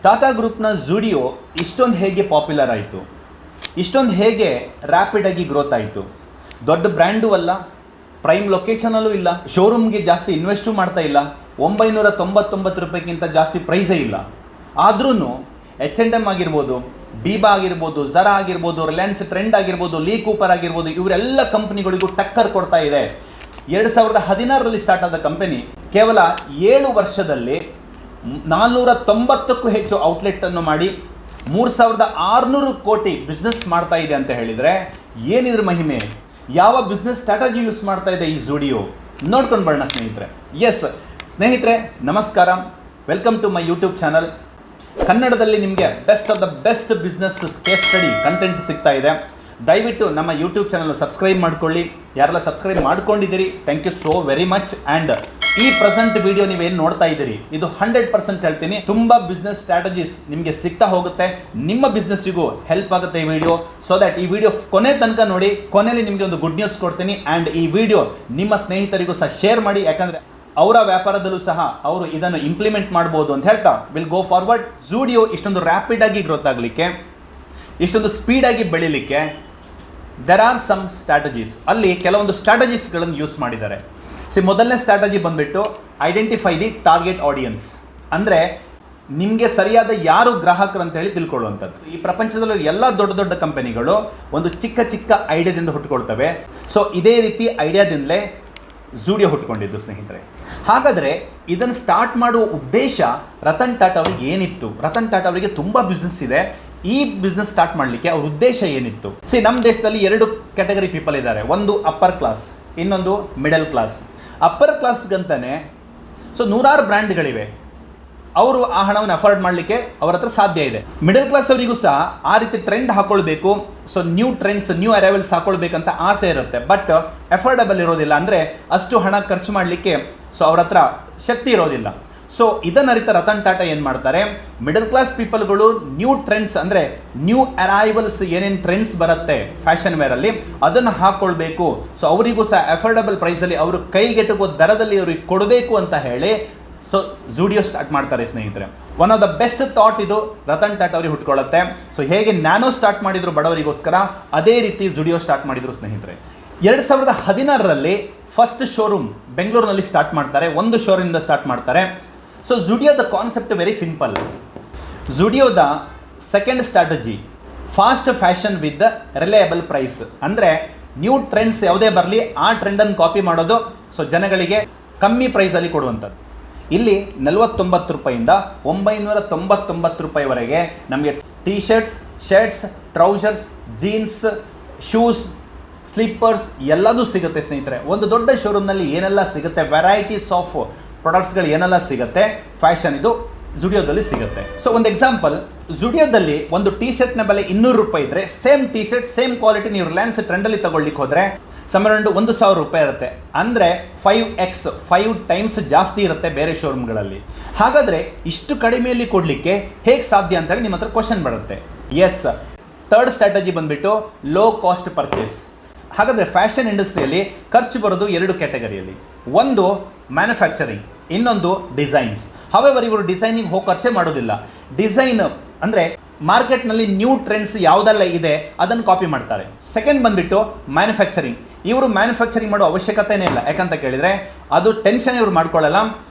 ಟಾಟಾ ಗ್ರೂಪ್ನ ಝುಡಿಯೋ ಇಷ್ಟೊಂದು ಹೇಗೆ ಪಾಪ್ಯುಲರ್ ಆಯಿತು, ಇಷ್ಟೊಂದು ಹೇಗೆ ರ್ಯಾಪಿಡಾಗಿ ಗ್ರೋತ್ ಆಯಿತು? ದೊಡ್ಡ ಬ್ರ್ಯಾಂಡು ಅಲ್ಲ, ಪ್ರೈಮ್ ಲೊಕೇಶನಲ್ಲೂ ಇಲ್ಲ, ಶೋರೂಮ್ಗೆ ಜಾಸ್ತಿ ಇನ್ವೆಸ್ಟು ಮಾಡ್ತಾ ಇಲ್ಲ, 999 ರೂಪಾಯಿಗಿಂತ ಜಾಸ್ತಿ ಪ್ರೈಸೇ ಇಲ್ಲ. ಆದ್ರೂ H&M ಆಗಿರ್ಬೋದು, ಬೀಬಾ ಆಗಿರ್ಬೋದು, ಝರಾ ಆಗಿರ್ಬೋದು, ರಿಲಯನ್ಸ್ ಟ್ರೆಂಡ್ ಆಗಿರ್ಬೋದು, ಲೀ ಕೂಪರ್ ಆಗಿರ್ಬೋದು, ಇವರೆಲ್ಲ ಕಂಪ್ನಿಗಳಿಗೂ ಟಕ್ಕರ್ ಕೊಡ್ತಾ ಇದೆ. 2016ರಲ್ಲಿ ಸ್ಟಾರ್ಟ್ ಆದ ಕಂಪನಿ ಕೇವಲ 7 ವರ್ಷದಲ್ಲಿ 490ಕ್ಕೂ ಹೆಚ್ಚು ಔಟ್ಲೆಟನ್ನು ಮಾಡಿ 3600 ಕೋಟಿ ಬಿಸ್ನೆಸ್ ಮಾಡ್ತಾ ಇದೆ ಅಂತ ಹೇಳಿದರೆ ಏನಿದ್ರ ಮಹಿಮೆ? ಯಾವ ಬಿಸ್ನೆಸ್ ಸ್ಟ್ರಾಟಜಿ ಯೂಸ್ ಮಾಡ್ತಾ ಇದೆ ಈ ಝುಡಿಯೋ? ನೋಡ್ಕೊಂಡು ಬರೋಣ ಸ್ನೇಹಿತರೆ. ಎಸ್ ಸ್ನೇಹಿತರೆ, ನಮಸ್ಕಾರ, welcome to my YouTube channel. ಕನ್ನಡದಲ್ಲಿ ನಿಮಗೆ best of the best business case study content ಸಿಗ್ತಾ ಇದೆ. ದಯವಿಟ್ಟು ನಮ್ಮ ಯೂಟ್ಯೂಬ್ ಚಾನಲ್ ಸಬ್ಸ್ಕ್ರೈಬ್ ಮಾಡ್ಕೊಳ್ಳಿ. ಯಾರೆಲ್ಲ ಸಬ್ಸ್ಕ್ರೈಬ್ ಮಾಡ್ಕೊಂಡಿದ್ದೀರಿ, thank you so very much. And ಈ ಪ್ರೆಸೆಂಟ್ ವಿಡಿಯೋ ನೀವೇನು ನೋಡ್ತಾ ಇದ್ದೀರಿ, ಇದು 100% ಹೇಳ್ತೀನಿ, ತುಂಬ ಬಿಸ್ನೆಸ್ ಸ್ಟ್ರಾಟಜೀಸ್ ನಿಮಗೆ ಸಿಗ್ತಾ ಹೋಗುತ್ತೆ, ನಿಮ್ಮ ಬಿಸ್ನೆಸ್ಸಿಗೂ ಹೆಲ್ಪ್ ಆಗುತ್ತೆ ಈ ವಿಡಿಯೋ. ಸೊ ದ್ಯಾಟ್ ಈ ವಿಡಿಯೋ ಕೊನೆ ತನಕ ನೋಡಿ, ಕೊನೆಯಲ್ಲಿ ನಿಮಗೆ ಒಂದು ಗುಡ್ ನ್ಯೂಸ್ ಕೊಡ್ತೀನಿ. ಆ್ಯಂಡ್ ಈ ವಿಡಿಯೋ ನಿಮ್ಮ ಸ್ನೇಹಿತರಿಗೂ ಸಹ ಶೇರ್ ಮಾಡಿ, ಯಾಕಂದರೆ ಅವರ ವ್ಯಾಪಾರದಲ್ಲೂ ಸಹ ಅವರು ಇದನ್ನು ಇಂಪ್ಲಿಮೆಂಟ್ ಮಾಡ್ಬೋದು ಅಂತ ಹೇಳ್ತಾ ವಿಲ್ ಗೋ ಫಾರ್ವರ್ಡ್. ಝುಡಿಯೋ ಇಷ್ಟೊಂದು ರ್ಯಾಪಿಡಾಗಿ ಗ್ರೋತ್ ಆಗಲಿಕ್ಕೆ, ಇಷ್ಟೊಂದು ಸ್ಪೀಡಾಗಿ ಬೆಳೀಲಿಕ್ಕೆ ದೆರ್ ಆರ್ ಸಮ್ ಸ್ಟ್ರಾಟಜೀಸ್. ಅಲ್ಲಿ ಕೆಲವೊಂದು ಸ್ಟ್ರಾಟಜೀಸ್ಗಳನ್ನು ಯೂಸ್ ಮಾಡಿದ್ದಾರೆ. ಮೊದಲನೇ ಸ್ಟ್ರಾಟಜಿ ಬಂದುಬಿಟ್ಟು ಐಡೆಂಟಿಫೈ ದಿ ಟಾರ್ಗೆಟ್ ಆಡಿಯನ್ಸ್. ಅಂದರೆ ನಿಮಗೆ ಸರಿಯಾದ ಯಾರು ಗ್ರಾಹಕರು ಅಂತ ಹೇಳಿ ತಿಳ್ಕೊಳ್ಳುವಂಥದ್ದು. ಈ ಪ್ರಪಂಚದಲ್ಲಿ ಎಲ್ಲ ದೊಡ್ಡ ದೊಡ್ಡ ಕಂಪನಿಗಳು ಒಂದು ಚಿಕ್ಕ ಚಿಕ್ಕ ಐಡಿಯಾದಿಂದ ಹುಟ್ಟುಕೊಳ್ತವೆ. ಸೊ ಇದೇ ರೀತಿ ಐಡಿಯಾದಿಂದಲೇ ಝುಡಿಯೋ ಹುಟ್ಕೊಂಡಿದ್ದು ಸ್ನೇಹಿತರೆ. ಹಾಗಾದರೆ ಇದನ್ನು ಸ್ಟಾರ್ಟ್ ಮಾಡುವ ಉದ್ದೇಶ ರತನ್ ಟಾಟಾ ಅವರಿಗೆ ಏನಿತ್ತು? ರತನ್ ಟಾಟಾ ಅವರಿಗೆ ತುಂಬ ಬಿಸ್ನೆಸ್ ಇದೆ. ಈ ಬಿಸ್ನೆಸ್ ಸ್ಟಾರ್ಟ್ ಮಾಡಲಿಕ್ಕೆ ಅವ್ರ ಉದ್ದೇಶ ಏನಿತ್ತು? ನಮ್ಮ ದೇಶದಲ್ಲಿ 2 ಕ್ಯಾಟಗರಿ ಪೀಪಲ್ ಇದ್ದಾರೆ. ಒಂದು ಅಪ್ಪರ್ ಕ್ಲಾಸ್, ಇನ್ನೊಂದು ಮಿಡಲ್ ಕ್ಲಾಸ್. ಅಪ್ಪರ್ ಕ್ಲಾಸ್ಗಂತಾನೆ ನೂರಾರು ಬ್ರ್ಯಾಂಡ್ಗಳಿವೆ, ಅವರು ಆ ಹಣವನ್ನು ಅಫೋರ್ಡ್ ಮಾಡಲಿಕ್ಕೆ ಅವ್ರ ಹತ್ರ ಸಾಧ್ಯ ಇದೆ. ಮಿಡಲ್ ಕ್ಲಾಸ್ ಅವರಿಗೂ ಸಹ ಆ ರೀತಿ ಟ್ರೆಂಡ್ ಹಾಕೊಳ್ಬೇಕು, ನ್ಯೂ ಟ್ರೆಂಡ್ಸ್, ನ್ಯೂ ಅರೈವಲ್ಸ್ ಹಾಕೊಳ್ಬೇಕಂತ ಆಸೆ ಇರುತ್ತೆ. ಬಟ್ ಅಫೋರ್ಡಬಲ್ ಇರೋದಿಲ್ಲ, ಅಂದರೆ ಅಷ್ಟು ಹಣ ಖರ್ಚು ಮಾಡಲಿಕ್ಕೆ ಅವ್ರ ಹತ್ರ ಶಕ್ತಿ ಇರೋದಿಲ್ಲ. ಇದನ್ನು ಅರಿತ ರತನ್ ಟಾಟಾ ಏನು ಮಾಡ್ತಾರೆ, ಮಿಡಲ್ ಕ್ಲಾಸ್ ಪೀಪಲ್ಗಳು ನ್ಯೂ ಟ್ರೆಂಡ್ಸ್, ಅಂದರೆ ನ್ಯೂ ಅರೈವಲ್ಸ್, ಏನೇನು ಟ್ರೆಂಡ್ಸ್ ಬರುತ್ತೆ ಫ್ಯಾಷನ್ ವೇರಲ್ಲಿ, ಅದನ್ನು ಹಾಕ್ಕೊಳ್ಬೇಕು. ಅವರಿಗೂ ಸಹ ಅಫೋರ್ಡಬಲ್ ಪ್ರೈಸಲ್ಲಿ, ಅವರು ಕೈಗೆಟುಕುವ ದರದಲ್ಲಿ ಅವ್ರಿಗೆ ಕೊಡಬೇಕು ಅಂತ ಹೇಳಿ ಝುಡಿಯೋ ಸ್ಟಾರ್ಟ್ ಮಾಡ್ತಾರೆ ಸ್ನೇಹಿತರೆ. One of the best thought ಇದು ರತನ್ ಟಾಟಾ ಅವ್ರಿಗೆ ಹುಟ್ಕೊಳ್ಳುತ್ತೆ. ಹೇಗೆ ನ್ಯಾನೋ ಸ್ಟಾರ್ಟ್ ಮಾಡಿದ್ರು ಬಡವರಿಗೋಸ್ಕರ, ಅದೇ ರೀತಿ ಝುಡಿಯೋ ಸ್ಟಾರ್ಟ್ ಮಾಡಿದ್ರು ಸ್ನೇಹಿತರೆ. 2016ರಲ್ಲಿ ಫಸ್ಟ್ ಶೋರೂಮ್ ಬೆಂಗಳೂರಿನಲ್ಲಿ ಸ್ಟಾರ್ಟ್ ಮಾಡ್ತಾರೆ. ಒಂದು ಶೋರೂಮಿಂದ ಸ್ಟಾರ್ಟ್ ಮಾಡ್ತಾರೆ. ಝುಡಿಯೋದ ಕಾನ್ಸೆಪ್ಟ್ ವೆರಿ ಸಿಂಪಲ್. ಝುಡಿಯೋದ second strategy fast fashion with reliable price. ಅಂದರೆ ನ್ಯೂ ಟ್ರೆಂಡ್ಸ್ ಯಾವುದೇ ಬರಲಿ ಆ ಟ್ರೆಂಡನ್ನು ಕಾಪಿ ಮಾಡೋದು, ಜನಗಳಿಗೆ ಕಮ್ಮಿ ಪ್ರೈಸಲ್ಲಿ ಕೊಡುವಂಥದ್ದು. ಇಲ್ಲಿ 49 ರೂಪಾಯಿಂದ 999 ರೂಪಾಯಿವರೆಗೆ ನಮಗೆ T shirts, shirts, trousers, jeans, shoes, sleepers ಎಲ್ಲದೂ ಸಿಗುತ್ತೆ ಸ್ನೇಹಿತರೆ. ಒಂದು ದೊಡ್ಡ ಶೋರೂಮ್ನಲ್ಲಿ ಏನೆಲ್ಲ ಸಿಗುತ್ತೆ, ವೆರೈಟೀಸ್ ಆಫ್ ಪ್ರಾಡಕ್ಟ್ಸ್ಗಳು ಏನೆಲ್ಲ ಸಿಗುತ್ತೆ, ಫ್ಯಾಷನ್ ಇದು ಝುಡಿಯೋದಲ್ಲಿ ಸಿಗುತ್ತೆ. ಒಂದು ಎಕ್ಸಾಂಪಲ್, ಝುಡಿಯೋದಲ್ಲಿ ಒಂದು ಟೀ ಶರ್ಟ್ನ ಬೆಲೆ 200 ರೂಪಾಯಿ ಇದ್ದರೆ, same T shirt same quality ನೀವು ರಿಲಯನ್ಸ್ ಟ್ರೆಂಡಲ್ಲಿ ತಗೊಳ್ಳಿಕ್ಕೆ ಹೋದರೆ ಅರೌಂಡ್ 1000 ರೂಪಾಯಿ ಇರುತ್ತೆ. ಅಂದರೆ 5x 5 ಟೈಮ್ಸ್ ಜಾಸ್ತಿ ಇರುತ್ತೆ ಬೇರೆ ಶೋರೂಮ್ಗಳಲ್ಲಿ. ಹಾಗಾದರೆ ಇಷ್ಟು ಕಡಿಮೆಯಲ್ಲಿ ಕೊಡಲಿಕ್ಕೆ ಹೇಗೆ ಸಾಧ್ಯ ಅಂತೇಳಿ ನಿಮ್ಮ ಹತ್ರ ಕ್ವಶನ್ ಬರುತ್ತೆ. ಎಸ್, ಥರ್ಡ್ ಸ್ಟ್ರಾಟಜಿ ಬಂದುಬಿಟ್ಟು ಲೋ ಕಾಸ್ಟ್ ಪರ್ಚೇಸ್. ಹಾಗಾದರೆ ಫ್ಯಾಷನ್ ಇಂಡಸ್ಟ್ರಿಯಲ್ಲಿ ಖರ್ಚು ಬರೋದು 2 ಕ್ಯಾಟಗರಿಯಲ್ಲಿ. ಒಂದು ಮ್ಯಾನುಫ್ಯಾಕ್ಚರಿಂಗ್, ಇನ್ನೊಂದು ಡಿಸೈನ್ಸ್. ಹವೆವರ್ ಇವರು ಡಿಸೈನಿಂಗ್ ಹೋಗಿ ಖರ್ಚೆ ಮಾಡೋದಿಲ್ಲ. ಡಿಸೈನ್ ಅಂದರೆ ಮಾರ್ಕೆಟ್ನಲ್ಲಿ ನ್ಯೂ ಟ್ರೆಂಡ್ಸ್ ಯಾವುದೆಲ್ಲ ಇದೆ ಅದನ್ನು ಕಾಪಿ ಮಾಡ್ತಾರೆ. ಸೆಕೆಂಡ್ ಬಂದುಬಿಟ್ಟು ಮ್ಯಾನುಫ್ಯಾಕ್ಚರಿಂಗ್. ಇವರು ಮ್ಯಾನುಫ್ಯಾಕ್ಚರಿಂಗ್ ಮಾಡೋ ಅವಶ್ಯಕತೆಯೇ ಇಲ್ಲ. ಯಾಕಂತ ಕೇಳಿದರೆ ಅದು ಟೆನ್ಷನ್ ಇವರು ಮಾಡ್ಕೊಳ್ಳಲ್ಲ.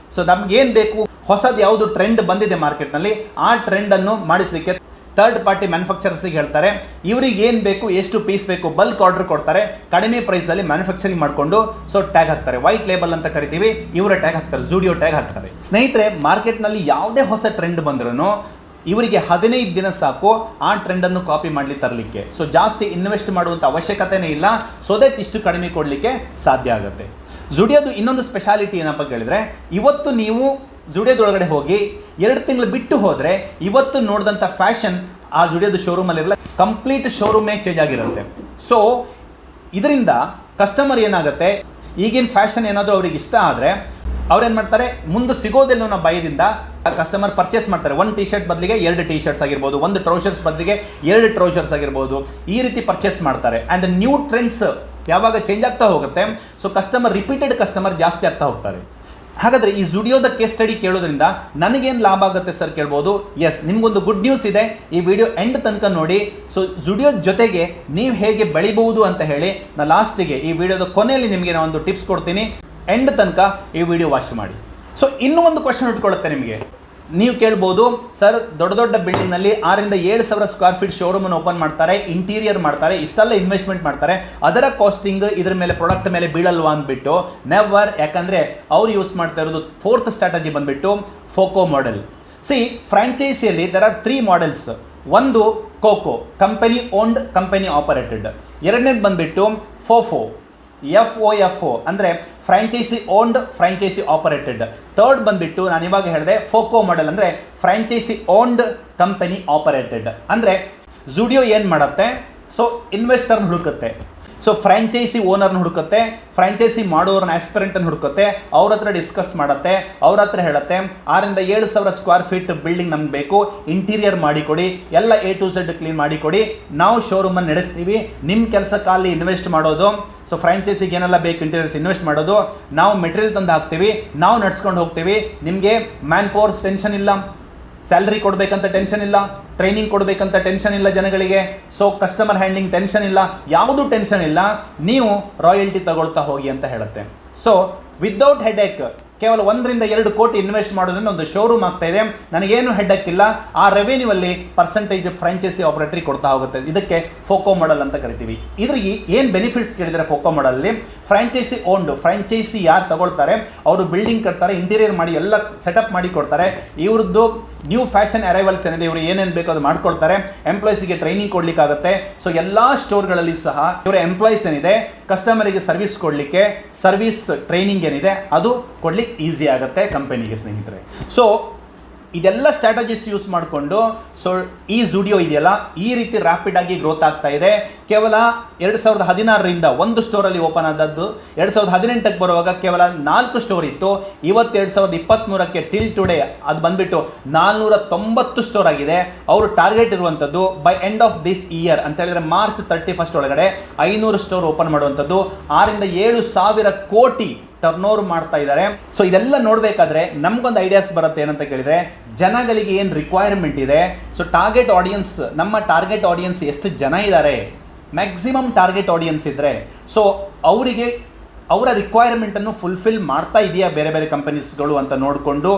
ನಮಗೇನು ಬೇಕು, ಹೊಸದು ಯಾವುದು ಟ್ರೆಂಡ್ ಬಂದಿದೆ ಮಾರ್ಕೆಟ್ನಲ್ಲಿ, ಆ ಟ್ರೆಂಡನ್ನು ಮಾಡಿಸಲಿಕ್ಕೆ ಥರ್ಡ್ ಪಾರ್ಟಿ ಮ್ಯಾನುಫ್ಯಾಕ್ಚರರ್ಸಿಗೆ ಹೇಳ್ತಾರೆ. ಇವ್ರಿಗೆ ಏನು ಬೇಕು, ಎಷ್ಟು ಪೀಸ್ ಬೇಕು, ಬಲ್ಕ್ ಆರ್ಡರ್ ಕೊಡ್ತಾರೆ. ಕಡಿಮೆ ಪ್ರೈಸಲ್ಲಿ ಮ್ಯಾನುಫ್ಯಾಕ್ಚರಿಂಗ್ ಮಾಡಿಕೊಂಡು ಟ್ಯಾಗ್ ಹಾಕ್ತಾರೆ. ವೈಟ್ ಲೇಬಲ್ ಅಂತ ಕರಿತೀವಿ, ಇವರ ಟ್ಯಾಗ್ ಹಾಕ್ತಾರೆ, ಝುಡಿಯೋ ಟ್ಯಾಗ್ ಹಾಕ್ತಾರೆ. ಸ್ನೇಹಿತರೆ, ಮಾರ್ಕೆಟ್ನಲ್ಲಿ ಯಾವುದೇ ಹೊಸ ಟ್ರೆಂಡ್ ಬಂದ್ರೂ ಇವರಿಗೆ 15 ದಿನ ಸಾಕು ಆ ಟ್ರೆಂಡನ್ನು ಕಾಪಿ ಮಾಡಲಿ ತರಲಿಕ್ಕೆ. ಜಾಸ್ತಿ ಇನ್ವೆಸ್ಟ್ ಮಾಡುವಂಥ ಅವಶ್ಯಕತೆಯೇ ಇಲ್ಲ. ದಟ್ ಇಷ್ಟು ಕಡಿಮೆ ಕೊಡಲಿಕ್ಕೆ ಸಾಧ್ಯ ಆಗುತ್ತೆ. ಝುಡಿಯೋದು ಇನ್ನೊಂದು ಸ್ಪೆಷಾಲಿಟಿ ಏನಪ್ಪ ಕೇಳಿದರೆ, ಇವತ್ತು ನೀವು ಝುಡಿಯೋದೊಳಗಡೆ ಹೋಗಿ 2 ತಿಂಗಳು ಬಿಟ್ಟು ಹೋದರೆ ಇವತ್ತು ನೋಡಿದಂಥ ಫ್ಯಾಷನ್ ಆ ಝುಡಿಯೋದು ಶೋರೂಮಲ್ಲಿರಲ್ಲ, ಕಂಪ್ಲೀಟ್ ಶೋರೂಮೇ ಚೇಂಜ್ ಆಗಿರುತ್ತೆ. ಇದರಿಂದ ಕಸ್ಟಮರ್ ಏನಾಗುತ್ತೆ, ಈಗಿನ ಫ್ಯಾಷನ್ ಏನಾದರೂ ಅವ್ರಿಗೆ ಇಷ್ಟ ಆದರೆ ಅವ್ರೇನು ಮಾಡ್ತಾರೆ, ಮುಂದೆ ಸಿಗೋದಿಲ್ಲ ಅನ್ನೋ ಭಯದಿಂದ ಕಸ್ಟಮರ್ ಪರ್ಚೇಸ್ ಮಾಡ್ತಾರೆ. 1 ಟೀ ಶರ್ಟ್ ಬದಲಿಗೆ 2 ಟೀ ಶರ್ಟ್ಸ್ ಆಗಿರ್ಬೋದು, 1 ಟ್ರೌಸರ್ಸ್ ಬದಲಿಗೆ 2 ಟ್ರೌಸರ್ಸ್ ಆಗಿರ್ಬೋದು, ಈ ರೀತಿ ಪರ್ಚೇಸ್ ಮಾಡ್ತಾರೆ. ಆ್ಯಂಡ್ ನ್ಯೂ ಟ್ರೆಂಡ್ಸ್ ಯಾವಾಗ ಚೇಂಜ್ ಆಗ್ತಾ ಹೋಗುತ್ತೆ, ಕಸ್ಟಮರ್ ರಿಪೀಟೆಡ್ ಕಸ್ಟಮರ್ ಜಾಸ್ತಿ ಆಗ್ತಾ ಹೋಗ್ತಾರೆ. ಹಾಗಾದರೆ ಈ ಜುಡಿಯೋದ ಕೇಸ್ ಸ್ಟಡಿ ಕೇಳೋದ್ರಿಂದ ನನಗೇನು ಲಾಭ ಆಗುತ್ತೆ ಸರ್ ಕೇಳ್ಬೋದು. ಎಸ್, ನಿಮಗೊಂದು ಗುಡ್ ನ್ಯೂಸ್ ಇದೆ. ಈ ವಿಡಿಯೋ ಎಂಡ್ ತನಕ ನೋಡಿ. ಸೊ ಜುಡಿಯೋ ಜೊತೆಗೆ ನೀವು ಹೇಗೆ ಬೆಳಿಬಹುದು ಅಂತ ಹೇಳಿ ನಾನು ಲಾಸ್ಟಿಗೆ ಈ ವಿಡಿಯೋದ ಕೊನೆಯಲ್ಲಿ ನಿಮಗೆ ನಾನು ಒಂದು ಟಿಪ್ಸ್ ಕೊಡ್ತೀನಿ. ಎಂಡ್ ತನಕ ಈ ವಿಡಿಯೋ ವಾಚ್ ಮಾಡಿ. ಸೊ ಇನ್ನೂ ಒಂದು ಕ್ವಶನ್ ಇಟ್ಕೊಳ್ಳುತ್ತೆ ನಿಮಗೆ. ನೀವು ಕೇಳ್ಬೋದು, ಸರ್ ದೊಡ್ಡ ದೊಡ್ಡ ಬಿಲ್ಡಿಂಗ್ನಲ್ಲಿ 6,000-7,000 ಸ್ಕ್ವೇರ್ ಫೀಟ್ ಶೋರೂಮನ್ನು ಓಪನ್ ಮಾಡ್ತಾರೆ, ಇಂಟೀರಿಯರ್ ಮಾಡ್ತಾರೆ, ಇಷ್ಟೆಲ್ಲ ಇನ್ವೆಸ್ಟ್ಮೆಂಟ್ ಮಾಡ್ತಾರೆ, ಅದರ ಕಾಸ್ಟಿಂಗ್ ಇದ್ರ ಮೇಲೆ ಪ್ರಾಡಕ್ಟ್ ಮೇಲೆ ಬೀಳಲ್ವಾ ಅಂದ್ಬಿಟ್ಟು ನೆವರ್. ಯಾಕಂದರೆ ಅವ್ರು ಯೂಸ್ ಮಾಡ್ತಾ ಇರೋದು ಫೋರ್ತ್ ಸ್ಟ್ರಾಟಜಿ ಬಂದುಬಿಟ್ಟು FOCO ಮಾಡೆಲ್. ಫ್ರಾಂಚೈಸಿಯಲ್ಲಿ ದೆರ್ ಆರ್ 3 ಮಾಡೆಲ್ಸ್. ಒಂದು COCO, company owned company operated. ಎರಡನೇದು ಬಂದುಬಿಟ್ಟು FOFO, FOFO ಅಂದರೆ franchisee owned franchisee operated. Third ಬಂದುಬಿಟ್ಟು ನಾನು ಇವಾಗ ಹೇಳಿದೆ FOCO ಮಾಡೆಲ್ ಅಂದರೆ ಫ್ರಾಂಚೈಸಿ ಓನ್ಡ್ ಕಂಪನಿ ಆಪರೇಟೆಡ್. ಅಂದರೆ ಜುಡಿಯೋ ಏನು ಮಾಡುತ್ತೆ, ಸೊ ಇನ್ವೆಸ್ಟರ್ನ ಹುಡುಕುತ್ತೆ, ಸೊ ಫ್ರಾಂಚೈಸಿ ಓನರ್ನ ಹುಡುಕುತ್ತೆ, ಫ್ರಾಂಚೈಸಿ ಮಾಡೋರನ್ನ ಆಸ್ಪಿರೆಂಟನ್ನು ಹುಡುಕುತ್ತೆ, ಅವ್ರ ಹತ್ರ ಡಿಸ್ಕಸ್ ಮಾಡುತ್ತೆ, ಅವ್ರ ಹತ್ರ ಹೇಳುತ್ತೆ 6,000-7,000 ಸ್ಕ್ವೇರ್ ಫೀಟ್ ಬಿಲ್ಡಿಂಗ್ ನಮ್ಗೆ ಬೇಕು, ಇಂಟೀರಿಯರ್ ಮಾಡಿಕೊಡಿ, ಎಲ್ಲ A to Z ಕ್ಲೀನ್ ಮಾಡಿಕೊಡಿ, ನಾವು ಶೋರೂಮನ್ನು ನಡೆಸ್ತೀವಿ, ನಿಮ್ಮ ಕೆಲಸಕ್ಕಾಗಿ ಇನ್ವೆಸ್ಟ್ ಮಾಡೋದು, ಸೊ ಫ್ರಾಂಚೈಸಿಗೆ ಏನೆಲ್ಲ ಬೇಕು ಇಂಟೀರಿಯರ್ಸ್ ಇನ್ವೆಸ್ಟ್ ಮಾಡೋದು, ನಾವು ಮೆಟೀರಿಯಲ್ ತಂದು ಹಾಕ್ತೀವಿ, ನಾವು ನಡ್ಸ್ಕೊಂಡು ಹೋಗ್ತೀವಿ, ನಿಮಗೆ ಮ್ಯಾನ್ ಪವರ್ಸ್ ಟೆನ್ಷನ್ ಇಲ್ಲ, ಸ್ಯಾಲ್ರಿ ಕೊಡಬೇಕಂತ ಟೆನ್ಷನ್ ಇಲ್ಲ, ಟ್ರೈನಿಂಗ್ ಕೊಡಬೇಕಂತ ಟೆನ್ಷನ್ ಇಲ್ಲ ಜನಗಳಿಗೆ, ಸೊ ಕಸ್ಟಮರ್ ಹ್ಯಾಂಡ್ಲಿಂಗ್ ಟೆನ್ಷನ್ ಇಲ್ಲ, ಯಾವುದೂ ಟೆನ್ಷನ್ ಇಲ್ಲ, ನೀವು ರಾಯಲ್ಟಿ ತಗೊಳ್ತಾ ಹೋಗಿ ಅಂತ ಹೇಳುತ್ತೆ. ಸೊ ವಿದೌಟ್ ಹೆಡೇಕ್ ಕೇವಲ 1-2 ಕೋಟಿ ಇನ್ವೆಸ್ಟ್ ಮಾಡೋದ್ರಿಂದ ಒಂದು ಶೋರೂಮ್ ಆಗ್ತಾ ಇದೆ, ನನಗೇನು ಹೆಡ್ಡಕ್ ಇಲ್ಲ, ಆ ರೆವೆನ್ಯೂವಲ್ಲಿ ಪರ್ಸೆಂಟೇಜ್ ಫ್ರಾಂಚೈಸಿ ಆಪರೇಟರಿಗೆ ಕೊಡ್ತಾ ಹೋಗುತ್ತೆ. ಇದಕ್ಕೆ FOCO ಮಾಡೆಲ್ ಅಂತ ಕರಿತೀವಿ. ಇದ್ರಿಗೆ ಏನು ಬೆನಿಫಿಟ್ಸ್ ಕೇಳಿದರೆ FOCO ಮಾಡೆಲ್ಲಿ ಫ್ರಾಂಚೈಸಿ ಓನ್ಡ್, ಫ್ರಾಂಚೈಸಿ ಯಾರು ತಗೊಳ್ತಾರೆ ಅವರು ಬಿಲ್ಡಿಂಗ್ ಕಟ್ತಾರೆ, ಇಂಟೀರಿಯರ್ ಮಾಡಿ ಎಲ್ಲ ಸೆಟಪ್ ಮಾಡಿ ಕೊಡ್ತಾರೆ, ಇವ್ರದ್ದು ನ್ಯೂ ಫ್ಯಾಷನ್ ಅರೈವಲ್ಸ್ ಏನಿದೆ ಇವರು ಏನೇನು ಬೇಕೋ ಅದು ಮಾಡ್ಕೊಳ್ತಾರೆ, ಎಂಪ್ಲಾಯೀಸಿಗೆ ಟ್ರೈನಿಂಗ್ ಕೊಡಲಿಕ್ಕಾಗುತ್ತೆ. ಸೊ ಎಲ್ಲ ಸ್ಟೋರ್ಗಳಲ್ಲಿ ಸಹ ಇವರ ಎಂಪ್ಲಾಯೀಸ್ ಏನಿದೆ ಕಸ್ಟಮರಿಗೆ ಸರ್ವಿಸ್ ಕೊಡಲಿಕ್ಕೆ, ಸರ್ವಿಸ್ ಟ್ರೈನಿಂಗ್ ಏನಿದೆ ಅದು ಕೊಡ್ಲಿಕ್ಕೆ ಈಸಿ ಆಗುತ್ತೆ ಕಂಪನಿಗೆ ಸ್ನೇಹಿತರೆ. ಸೊ ಇದೆಲ್ಲ ಸ್ಟ್ರಾಟಜೀಸ್ ಯೂಸ್ ಮಾಡಿಕೊಂಡು ಸೊ ಈ ಜುಡಿಯೋ ಇದೆಯಲ್ಲ ಈ ರೀತಿ ರ್ಯಾಪಿಡ್ ಆಗಿ ಗ್ರೋತ್ ಆಗ್ತಾ ಇದೆ. ಕೇವಲ 2016ರಿಂದ ಒಂದು ಸ್ಟೋರಲ್ಲಿ ಓಪನ್ ಆದದ್ದು, 2018ಕ್ಕೆ ಬರುವಾಗ ಕೇವಲ 4 ಸ್ಟೋರ್ ಇತ್ತು. ಇವತ್ತು 2023ಕ್ಕೆ ಟಿಲ್ ಟುಡೇ ಅದು ಬಂದುಬಿಟ್ಟು 490 ಸ್ಟೋರ್ ಆಗಿದೆ. ಅವರು ಟಾರ್ಗೆಟ್ ಇರುವಂಥದ್ದು by end of this year ಅಂತ ಹೇಳಿದರೆ ಮಾರ್ಚ್ 31 ಒಳಗಡೆ 500 ಸ್ಟೋರ್ ಓಪನ್ ಮಾಡುವಂಥದ್ದು, 6,000-7,000 ಸಾವಿರ ಕೋಟಿ ಟರ್ನ್ ಓವರ್ ಮಾಡ್ತಾ ಇದ್ದಾರೆ. ಸೊ ಇದೆಲ್ಲ ನೋಡಬೇಕಾದ್ರೆ ನಮಗೊಂದು ಐಡಿಯಾಸ್ ಬರುತ್ತೆ ಏನಂತ ಕೇಳಿದರೆ, ಜನಗಳಿಗೆ ಏನು ರಿಕ್ವೈರ್ಮೆಂಟ್ ಇದೆ, ಸೊ ಟಾರ್ಗೆಟ್ ಆಡಿಯನ್ಸ್, ನಮ್ಮ ಟಾರ್ಗೆಟ್ ಆಡಿಯನ್ಸ್ ಎಷ್ಟು ಜನ ಇದ್ದಾರೆ, ಮ್ಯಾಕ್ಸಿಮಮ್ ಟಾರ್ಗೆಟ್ ಆಡಿಯನ್ಸ್ ಇದ್ದರೆ ಸೊ ಅವರಿಗೆ ಅವರ ರಿಕ್ವೈರ್ಮೆಂಟನ್ನು ಫುಲ್ಫಿಲ್ ಮಾಡ್ತಾ ಇದೆಯಾ ಬೇರೆ ಬೇರೆ ಕಂಪನೀಸ್ಗಳು ಅಂತ ನೋಡಿಕೊಂಡು,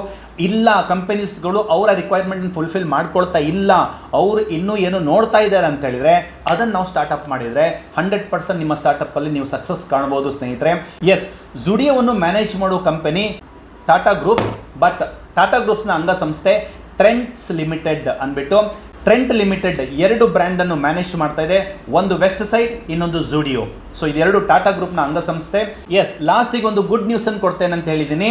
ಇಲ್ಲ ಕಂಪನೀಸ್ಗಳು ಅವರ ರಿಕ್ವೈರ್ಮೆಂಟನ್ನು ಫುಲ್ಫಿಲ್ ಮಾಡ್ಕೊಳ್ತಾ ಇಲ್ಲ, ಅವರು ಇನ್ನೂ ಏನು ನೋಡ್ತಾ ಇದ್ದಾರೆ ಅಂತ ಹೇಳಿದರೆ ಅದನ್ನು ನಾವು ಸ್ಟಾರ್ಟಪ್ ಮಾಡಿದರೆ 100% ನಿಮ್ಮ ಸ್ಟಾರ್ಟಪ್ಪಲ್ಲಿ ನೀವು ಸಕ್ಸಸ್ ಕಾಣ್ಬೋದು ಸ್ನೇಹಿತರೆ. ಎಸ್, ಜುಡಿಯೋವನ್ನು ಮ್ಯಾನೇಜ್ ಮಾಡೋ company Tata groups, but Tata ಗ್ರೂಪ್ಸ್ನ ಅಂಗಸಂಸ್ಥೆ ಟ್ರೆಂಟ್ಸ್ ಲಿಮಿಟೆಡ್ ಅಂದ್ಬಿಟ್ಟು, ಟ್ರೆಂಟ್ ಲಿಮಿಟೆಡ್ 2 ಬ್ರ್ಯಾಂಡನ್ನು ಮ್ಯಾನೇಜ್ ಮಾಡ್ತಾ ಇದೆ, ಒಂದು ವೆಸ್ಟ್ ಸೈಡ್, ಇನ್ನೊಂದು ಜುಡಿಯೋ. ಸೊ ಇದೆರಡು ಟಾಟಾ ಗ್ರೂಪ್ನ ಅಂಗಸಂಸ್ಥೆ. ಎಸ್, ಲಾಸ್ಟಿಗೆ ಒಂದು ಗುಡ್ ನ್ಯೂಸನ್ನು ಕೊಡ್ತೇನೆ ಅಂತ ಹೇಳಿದ್ದೀನಿ.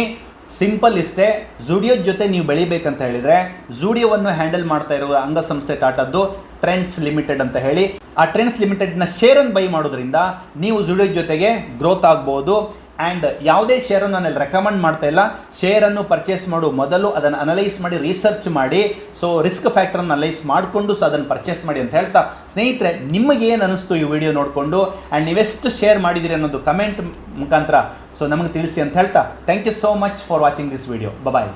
ಸಿಂಪಲ್ ಇಷ್ಟೇ, ಜುಡಿಯೋ ಜೊತೆ ನೀವು ಬೆಳಿಬೇಕಂತ ಹೇಳಿದರೆ ಜುಡಿಯೋವನ್ನು ಹ್ಯಾಂಡಲ್ ಮಾಡ್ತಾ ಇರುವ ಅಂಗಸಂಸ್ಥೆ ಟಾಟಾದ್ದು ಟ್ರೆಂಡ್ಸ್ ಲಿಮಿಟೆಡ್ ಅಂತ ಹೇಳಿ. ಆ ಟ್ರೆಂಡ್ಸ್ ಲಿಮಿಟೆಡ್ನ ಶೇರನ್ನು ಬೈ ಮಾಡೋದ್ರಿಂದ ನೀವು ಜುಡಿಯೋ ಜೊತೆಗೆ ಗ್ರೋತ್ ಆಗ್ಬೋದು. ಆ್ಯಂಡ್ ಯಾವುದೇ ಶೇರನ್ನು ನಾನು ರೆಕಮೆಂಡ್ ಮಾಡ್ತಾ ಇಲ್ಲ, ಶೇರನ್ನು ಪರ್ಚೇಸ್ ಮಾಡು ಮೊದಲು ಅದನ್ನು ಅನಲೈಸ್ ಮಾಡಿ, ರಿಸರ್ಚ್ ಮಾಡಿ, ಸೊ ರಿಸ್ಕ್ ಫ್ಯಾಕ್ಟರನ್ನು ಅನಲೈಸ್ ಮಾಡಿಕೊಂಡು ಸೊ ಅದನ್ನು ಪರ್ಚೇಸ್ ಮಾಡಿ ಅಂತ ಹೇಳ್ತಾ, ಸ್ನೇಹಿತರೆ ನಿಮಗೇನು ಅನ್ನಿಸ್ತು ಈ ವಿಡಿಯೋ ನೋಡಿಕೊಂಡು ಆ್ಯಂಡ್ ನೀವೆಷ್ಟು ಶೇರ್ ಮಾಡಿದ್ದೀರಿ ಅನ್ನೋದು ಕಮೆಂಟ್ ಮುಖಾಂತರ ಸೊ ನಮಗೆ ತಿಳಿಸಿ ಅಂತ ಹೇಳ್ತಾ, thank you so much for watching this video. Bye.